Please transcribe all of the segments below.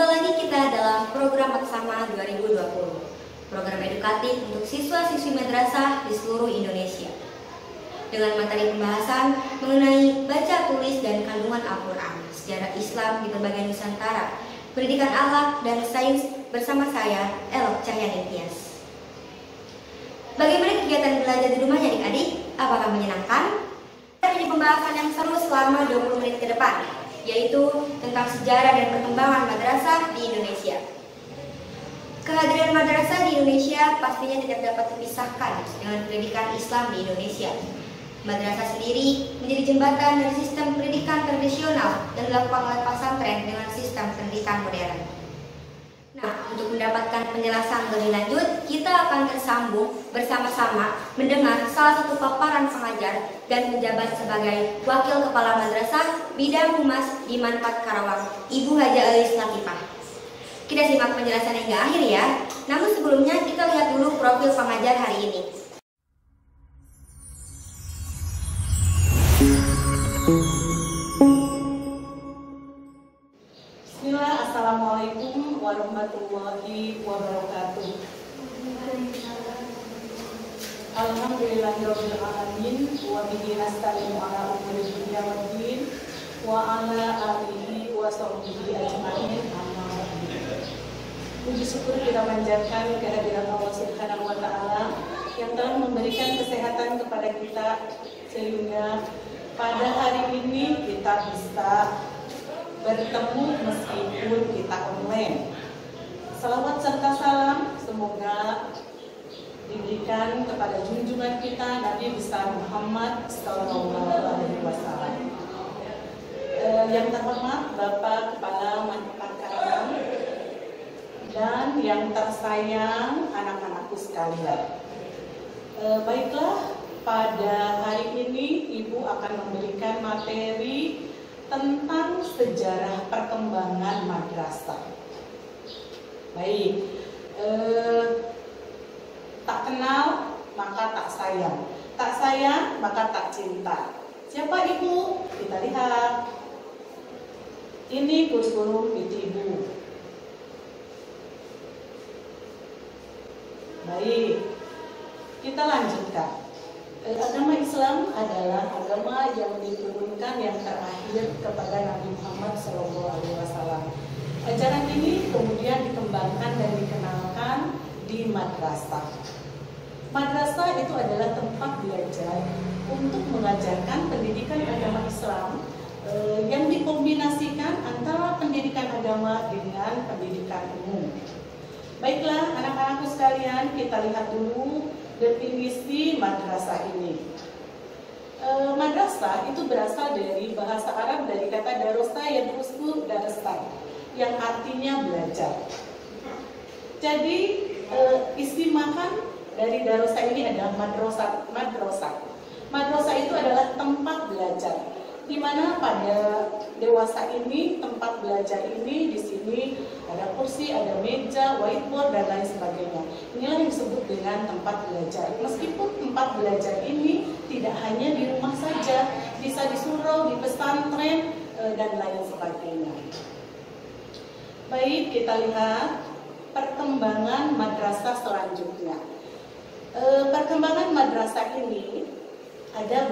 Jumpa lagi kita dalam program Maksama 2020, program edukatif untuk siswa-siswi madrasah di seluruh Indonesia. Dengan materi pembahasan mengenai baca, tulis, dan kandungan Al-Quran, sejarah Islam di berbagai Nusantara, pendidikan akhlak dan sains bersama saya, Elok Cahyani Tias. Bagaimana kegiatan belajar di rumah adik-adik? Apakah menyenangkan? Kita punya pembahasan yang seru selama 20 menit ke depan, yaitu tentang sejarah dan perkembangan madrasah di Indonesia. Kehadiran madrasah di Indonesia pastinya tidak dapat dipisahkan dengan pendidikan Islam di Indonesia. Madrasah sendiri menjadi jembatan dari sistem pendidikan tradisional dan dilakukan oleh pesantren dengan sistem pendidikan modern. Nah, untuk mendapatkan penjelasan lebih lanjut, kita akan tersambung bersama-sama mendengar salah satu paparan pengajar dan menjabat sebagai Wakil Kepala Madrasah Bidang Humas di Manfaat Karawang, Ibu Haja Elis Latifah. Kita simak penjelasan hingga akhir ya. Namun sebelumnya kita lihat dulu profil pengajar hari ini. Bismillah, Assalamualaikum warahmatullahi wabarakatuh. Alhamdulillahirabbil alamin wa bihi nasta'inu ala umuri dunya waddin wa ala alihi wa sahbihi ajmain. Puji syukur kita panjatkan kehadiran Allah Subhanahu wa taala yang telah memberikan kesehatan kepada kita sehingga pada hari ini kita bisa bertemu meskipun kita online. Salawat serta salam semoga diberikan kepada junjungan kita Nabi besar Muhammad SAW. Yang terhormat Bapak Kepala Manfaat Karawang dan yang tersayang anak-anakku sekalian. Baiklah, pada hari ini Ibu akan memberikan materi tentang sejarah perkembangan madrasah. Baik, tak kenal maka tak sayang maka tak cinta. Siapa Ibu? Kita lihat. Ini kurikulum Ibu. Baik, kita lanjutkan. Agama Islam adalah agama yang diturunkan yang terakhir kepada Nabi Muhammad SAW. Ajaran ini kemudian dikembangkan dan dikenalkan di madrasah. Madrasah itu adalah tempat belajar untuk mengajarkan pendidikan agama Islam yang dikombinasikan antara pendidikan agama dengan pendidikan umum. Baiklah, anak-anakku sekalian, kita lihat dulu definisi madrasah ini. Madrasah itu berasal dari bahasa Arab dari kata darosa yadrusu darastan yang artinya belajar. Jadi istimahan dari darosa ini adalah madrasah. Madrasah itu adalah tempat belajar, di mana pada dewasa ini tempat belajar ini di sini ada kursi, ada meja, whiteboard dan lain sebagainya. Inilah yang disebut dengan tempat belajar. Meskipun tempat belajar ini tidak hanya di rumah saja, bisa di surau, di pesantren dan lain sebagainya. Baik, kita lihat perkembangan madrasah selanjutnya. Perkembangan madrasah ini ada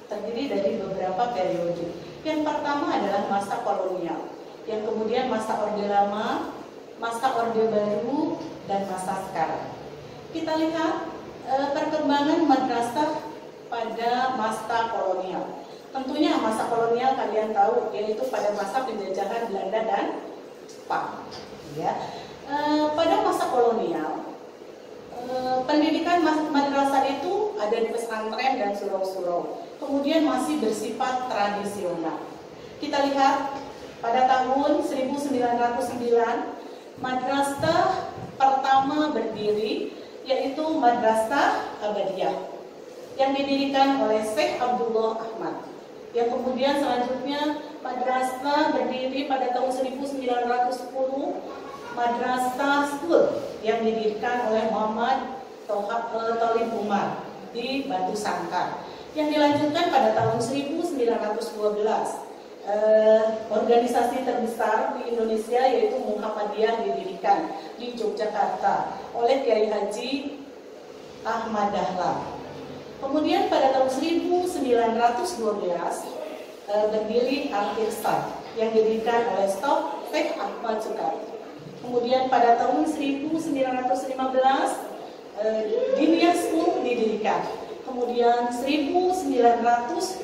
terdiri dari beberapa periode. Yang pertama adalah masa kolonial, yang kemudian masa Orde Lama, masa Orde Baru, dan masa sekarang. Kita lihat perkembangan madrasah pada masa kolonial. Tentunya masa kolonial kalian tahu, yaitu pada masa penjajahan Belanda dan Jepang. Ya. Pada masa kolonial, pendidikan madrasah itu ada di pesantren dan surau-surau. Kemudian masih bersifat tradisional. Kita lihat pada tahun 1909 madrasah pertama berdiri, yaitu Madrasah Ahmadiyah yang didirikan oleh Syekh Abdullah Ahmad. Yang kemudian selanjutnya madrasah berdiri pada tahun 1910 Madrasah School yang didirikan oleh Muhammad Thalib Umar di Batu Sangkar. Yang dilanjutkan pada tahun 1912 organisasi terbesar di Indonesia yaitu Muhammadiyah didirikan di Yogyakarta oleh Kiai Haji Ahmad Dahlan. Kemudian pada tahun 1912 berdiri Al-Irsyad yang didirikan oleh Syekh Ahmad Sukairto. Kemudian pada tahun 1915 Diniyasmu didirikan. Kemudian 1926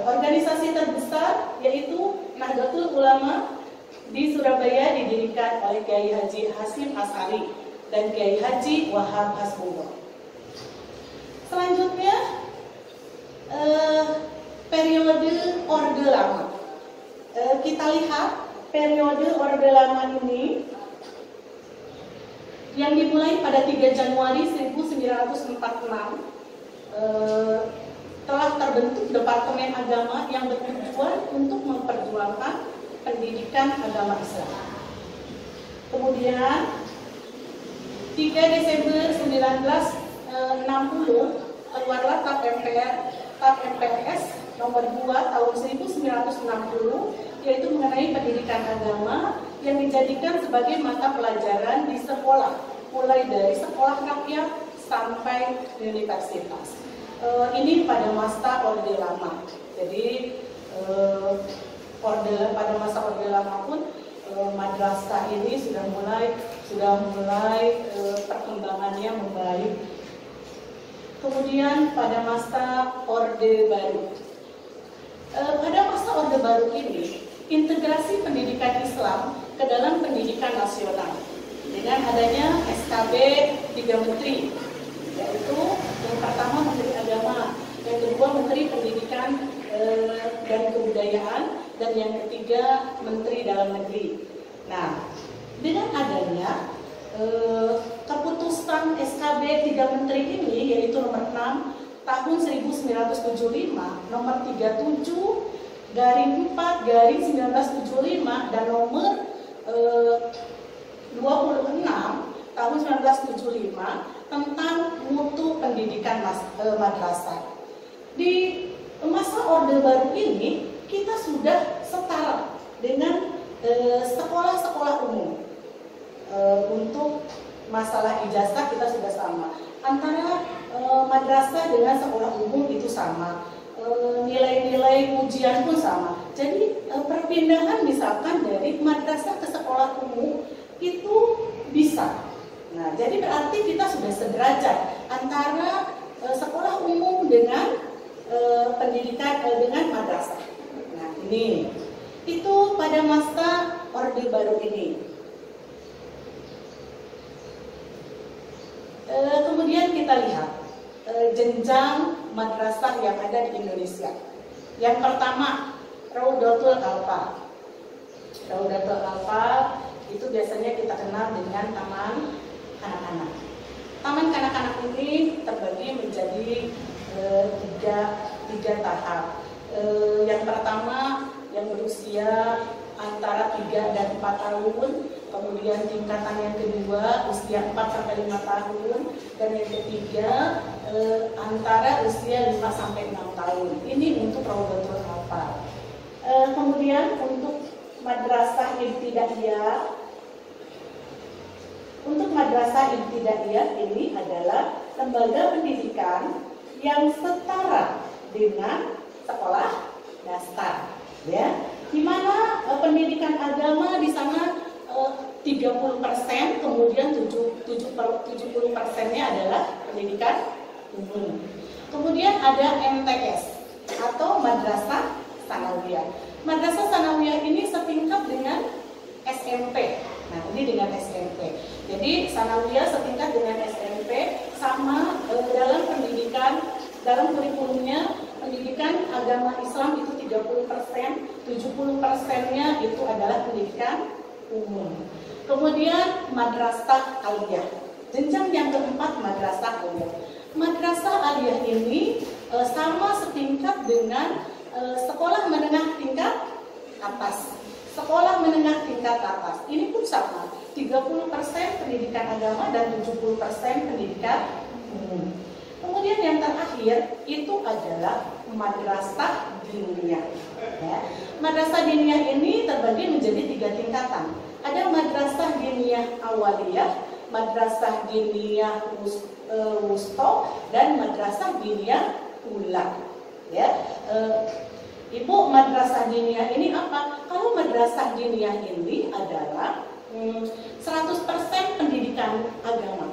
organisasi terbesar yaitu Nahdlatul Ulama di Surabaya didirikan oleh Kiai Haji Hasyim Asy'ari dan Kiai Haji Wahab Hasbullah. Selanjutnya periode Orde Lama. Kita lihat periode Orde Lama ini yang dimulai pada 3 Januari 1946 telah terbentuk Departemen Agama yang bertujuan untuk memperjuangkan pendidikan agama Islam. Kemudian 3 Desember 1960 keluarlah TAP MPRS nomor 2 tahun 1960 yaitu mengenai pendidikan agama yang dijadikan sebagai mata pelajaran di sekolah, mulai dari sekolah rakyat sampai universitas. Ini pada masa Orde Lama. Jadi pada masa Orde Lama pun madrasah ini sudah mulai perkembangannya membaik. Kemudian pada masa Orde Baru. Pada masa Orde Baru ini integrasi pendidikan Islam ke dalam pendidikan nasional dengan adanya SKB 3 Menteri, yaitu yang pertama Menteri Agama, yang kedua Menteri Pendidikan dan Kebudayaan, dan yang ketiga Menteri Dalam Negeri. Nah, dengan adanya keputusan SKB 3 Menteri ini, yaitu nomor 6 tahun 1975, nomor 37 garing 4 garing 1975, dan nomor 26 tahun 1975 tentang mutu pendidikan madrasah. Di masa Orde Baru ini kita sudah setara dengan sekolah-sekolah umum. Untuk masalah ijazah kita sudah sama. Antara madrasah dengan sekolah umum itu sama. Nilai-nilai ujian pun sama. Jadi perpindahan misalkan dari madrasah ke sekolah umum itu bisa. Nah, jadi berarti kita sudah sederajat antara sekolah umum dengan pendidikan dengan madrasah. Nah, ini itu pada masa Orde Baru ini. Kemudian kita lihat jenjang madrasah yang ada di Indonesia. Yang pertama, Raudatul Alfa. Raudatul Alfa itu biasanya kita kenal dengan taman kanak-kanak. Taman kanak-kanak ini terbagi menjadi tiga tahap. Yang pertama yang berusia antara 3 dan 4 tahun, kemudian tingkatan yang kedua usia 4 sampai 5 tahun, dan yang ketiga antara usia 5 sampai 6 tahun. Ini untuk Raudatul Alfa. Kemudian untuk madrasah ibtidaiyah. Untuk madrasah ibtidaiyah ini adalah lembaga pendidikan yang setara dengan sekolah dasar, ya. Di mana pendidikan agama di sana 30%, kemudian 70%-nya adalah pendidikan umum. Kemudian ada MTS atau Madrasah Tsanawiyah. Madrasah Tsanawiyah ini setingkat dengan SMP. Nah, ini dengan SMP. Jadi Tsanawiyah setingkat dengan SMP, sama dalam pendidikan, dalam kurikulumnya pendidikan agama Islam itu 30%, 70%-nya itu adalah pendidikan umum. Kemudian Madrasah Aliyah. Jenjang yang keempat Madrasah Aliyah. Madrasah Aliyah ini sama setingkat dengan sekolah menengah tingkat atas. Sekolah menengah tingkat atas ini pun sama, 30% pendidikan agama dan 70% pendidikan umum. Kemudian yang terakhir itu adalah madrasah diniyah. Ya. Madrasah diniyah ini terbagi menjadi 3 tingkatan. Ada madrasah diniyah awaliyah, madrasah diniyah wusto, dan madrasah diniyah ula. Ya. Ibu, madrasah diniyah ini apa? Kalau madrasah diniyah ini adalah 100% pendidikan agama.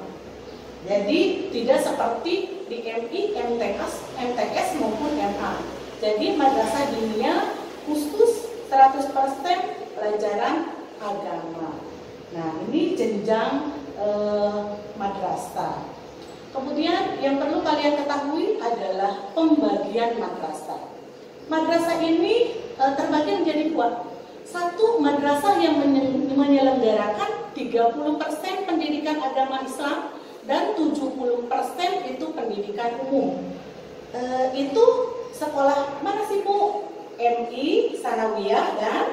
Jadi tidak seperti di MI, MTS maupun MA. Jadi madrasah diniyah khusus 100% pelajaran agama. Nah, ini jenjang madrasah. Kemudian yang perlu kalian ketahui adalah pembagian madrasah. Madrasah ini terbagi menjadi 2. Satu, madrasah yang menyelenggarakan 30% pendidikan agama Islam dan 70% itu pendidikan umum. Itu sekolah mana sih Bu? MI, Sanawiyah, dan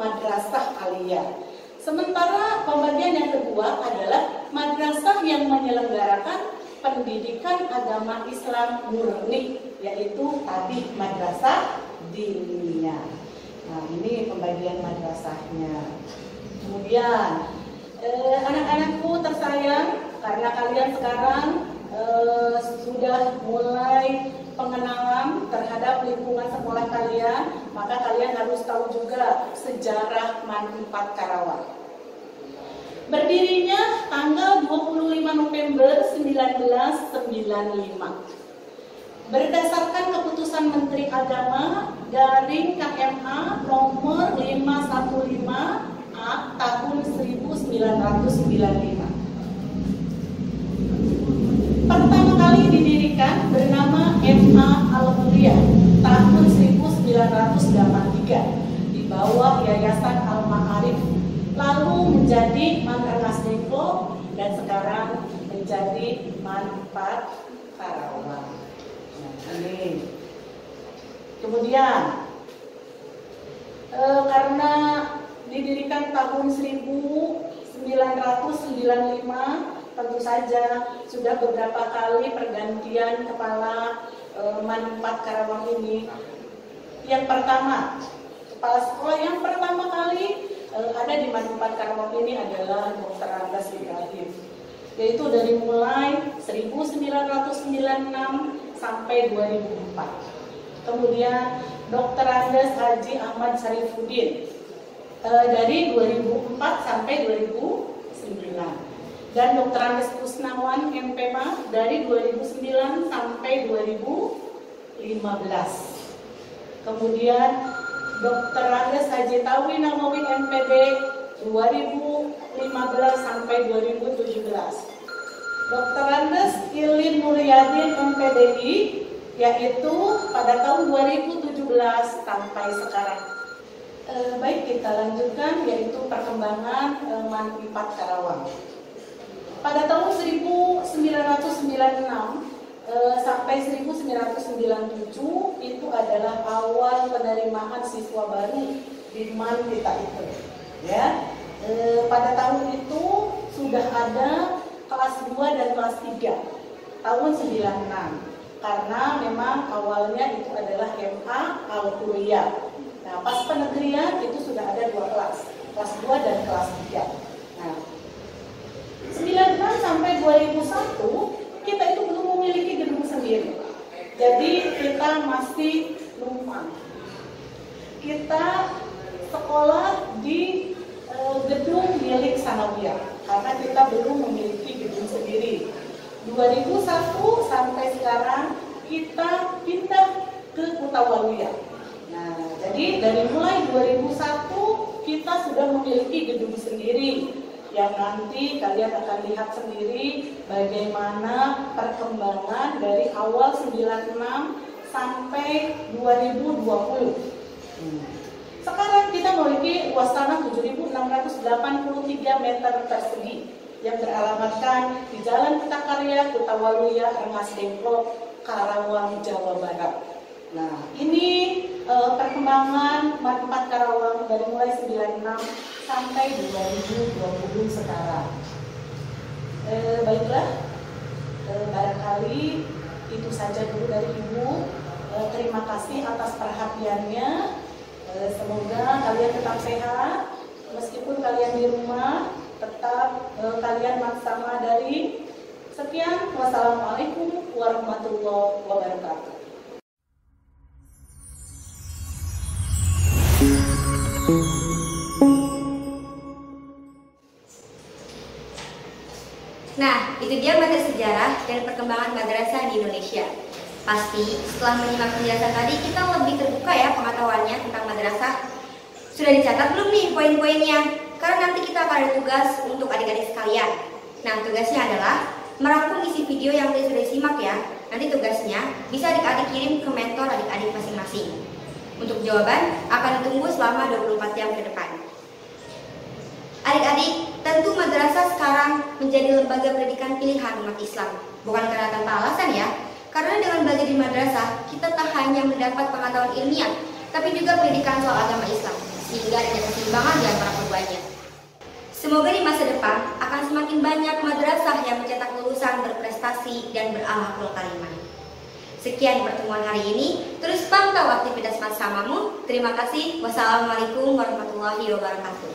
Madrasah Aliyah. Sementara pembagian yang kedua adalah madrasah yang menyelenggarakan pendidikan agama Islam murni, yaitu tadi madrasah diniyah. Nah, ini pembagian madrasahnya. Kemudian anak-anakku tersayang, karena kalian sekarang sudah mulai pengenalan terhadap lingkungan sekolah kalian, maka kalian harus tahu juga sejarah MAN 4 Karawang. Berdirinya tanggal 25 November 1995. Berdasarkan keputusan Menteri Agama garing KMA nomor 515A tahun 1995. Pertama kali didirikan bernama MA Al-Mulia tahun 1983 di bawah Yayasan Al-Ma'arif, lalu menjadi MAN Rengas Dengklok dan sekarang menjadi MAN 4 Karawang. Nah, ini. Kemudian karena didirikan tahun 1995, tentu saja sudah beberapa kali pergantian kepala MAN 4 Karawang ini. Yang pertama, kepala sekolah yang pertama kali ada di MAN 4 Karawang ini adalah Dr. Andes Ibrahim, yaitu dari mulai 1996 sampai 2004. Kemudian Dr. Andes Haji Ahmad Syarifuddin dari 2004 sampai 2009. Dan Dr. Andes Kusnawan MPMA dari 2009 sampai 2015. Kemudian Dr. Andes Haji Tawi Nawawi MPD 2015 sampai 2017. Dr. Andes Ilin Muryadin MPDI yaitu pada tahun 2017 sampai sekarang. Baik, kita lanjutkan yaitu perkembangan MAN 4 Karawang. Pada tahun 1996 sampai 1997 itu adalah awal penerimaan siswa baru di MAN kita itu. Ya, pada tahun itu sudah ada kelas 2 dan kelas 3 tahun 96 karena memang awalnya itu adalah MA Al-Kuliah. Nah, pas penegrian itu sudah ada 2 kelas 2 dan kelas 3. Nah, 96 sampai 2001 kita itu belum memiliki gedung sendiri. Jadi kita masih numpang. Kita sekolah di gedung milik Sanawiyah karena kita belum memiliki gedung sendiri. 2001 sampai sekarang kita pindah ke Kutawaluyah. Nah, jadi dari mulai 2001 kita sudah memiliki gedung sendiri yang nanti kalian akan lihat sendiri bagaimana perkembangan dari awal 96 sampai 2020. Sekarang kita memiliki luas tanah 7.683 meter persegi yang beralamatkan di Jalan Pitakarya, Kutawaluyah, Rengas Dengklok, Karawang, Jawa Barat. Nah, ini perkembangan MAN 4 Karawang dari mulai 96 sampai 2020 sekarang. Baiklah, barangkali Itu saja dulu dari Ibu. Terima kasih atas perhatiannya. Semoga kalian tetap sehat, meskipun kalian di rumah, tetap kalian maksama dari. Sekian, wassalamualaikum warahmatullahi wabarakatuh. Nah, itu dia materi sejarah dan perkembangan madrasah di Indonesia. Pasti setelah menyimak penjelasan tadi, kita lebih terbuka ya pengetahuannya tentang madrasah. Sudah dicatat belum nih poin-poinnya? Karena nanti kita akan ada tugas untuk adik-adik sekalian. Nah, tugasnya adalah merangkum isi video yang tadi sudah disimak ya. Nanti tugasnya bisa adik-adik kirim ke mentor adik-adik masing-masing. Untuk jawaban akan ditunggu selama 24 jam ke depan. Adik-adik, tentu madrasah sekarang menjadi lembaga pendidikan pilihan umat Islam. Bukan karena tanpa alasan ya. Karena dengan belajar di madrasah, kita tak hanya mendapat pengetahuan ilmiah, tapi juga pendidikan soal agama Islam, sehingga ada keseimbangan di antara keduanya. Semoga di masa depan akan semakin banyak madrasah yang mencetak lulusan berprestasi dan berakhlakul karimah. Sekian pertemuan hari ini. Terus pantau aktivitas bersamamu. Terima kasih. Wassalamualaikum warahmatullahi wabarakatuh.